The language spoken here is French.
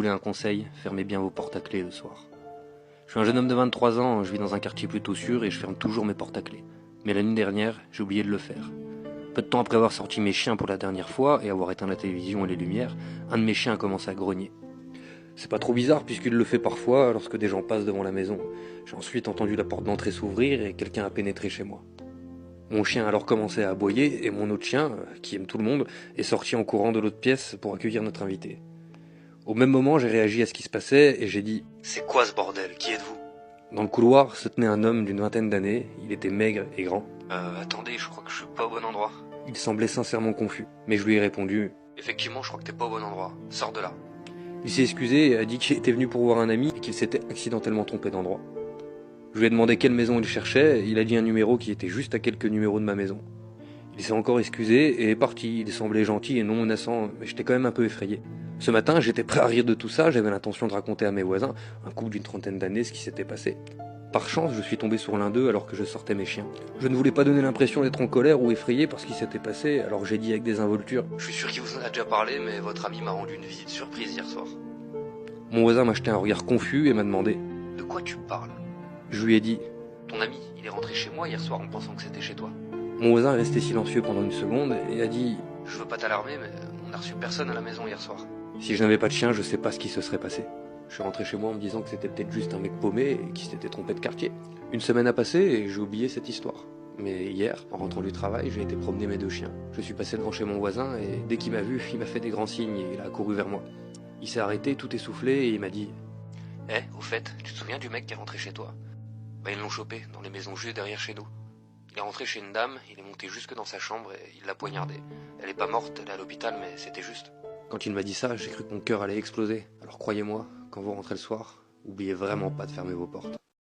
voulez un conseil, fermez bien vos portes à clé le soir. Je suis un jeune homme de 23 ans, je vis dans un quartier plutôt sûr et je ferme toujours mes portes à clé. Mais la nuit dernière, j'ai oublié de le faire. Peu de temps après avoir sorti mes chiens pour la dernière fois et avoir éteint la télévision et les lumières, un de mes chiens a commencé à grogner. C'est pas trop bizarre puisqu'il le fait parfois lorsque des gens passent devant la maison. J'ai ensuite entendu la porte d'entrée s'ouvrir et quelqu'un a pénétré chez moi. Mon chien a alors commencé à aboyer et mon autre chien, qui aime tout le monde, est sorti en courant de l'autre pièce pour accueillir notre invité. Au même moment, j'ai réagi à ce qui se passait et j'ai dit « C'est quoi ce bordel? Qui êtes-vous » Dans le couloir se tenait un homme d'une vingtaine d'années, il était maigre et grand. Attendez, je crois que je suis pas au bon endroit. Il semblait sincèrement confus, mais je lui ai répondu « Effectivement, je crois que t'es pas au bon endroit, sors de là. » Il s'est excusé et a dit qu'il était venu pour voir un ami et qu'il s'était accidentellement trompé d'endroit. Je lui ai demandé quelle maison il cherchait, il a dit un numéro qui était juste à quelques numéros de ma maison. Il s'est encore excusé et est parti, il semblait gentil et non menaçant, mais j'étais quand même un peu effrayé. Ce matin, j'étais prêt à rire de tout ça, j'avais l'intention de raconter à mes voisins, un couple d'une trentaine d'années, ce qui s'était passé. Par chance, je suis tombé sur l'un d'eux alors que je sortais mes chiens. Je ne voulais pas donner l'impression d'être en colère ou effrayé par ce qui s'était passé, alors j'ai dit avec désinvolture « Je suis sûr qu'il vous en a déjà parlé, mais votre ami m'a rendu une visite surprise hier soir. » Mon voisin m'a jeté un regard confus et m'a demandé « De quoi tu parles ?» Je lui ai dit « Ton ami, il est rentré chez moi hier soir en pensant que c'était chez toi. » Mon voisin est resté silencieux pendant une seconde et a dit « Je veux pas t'alarmer, mais on n'a reçu personne à la maison hier soir. » Si je n'avais pas de chien, je sais pas ce qui se serait passé. Je suis rentré chez moi en me disant que c'était peut-être juste un mec paumé et qui s'était trompé de quartier. Une semaine a passé et j'ai oublié cette histoire. Mais hier, en rentrant du travail, j'ai été promener mes deux chiens. Je suis passé devant chez mon voisin et dès qu'il m'a vu, il m'a fait des grands signes et il a accouru vers moi. Il s'est arrêté, tout essoufflé et il m'a dit « au fait, tu te souviens du mec qui est rentré chez toi ? Ils l'ont chopé dans les maisons juste derrière chez nous. Il est rentré chez une dame, il est monté jusque dans sa chambre et il l'a poignardée. Elle est pas morte, elle est à l'hôpital, mais c'était juste. » Quand il m'a dit ça, j'ai cru que mon cœur allait exploser. Alors croyez-moi, quand vous rentrez le soir, oubliez vraiment pas de fermer vos portes.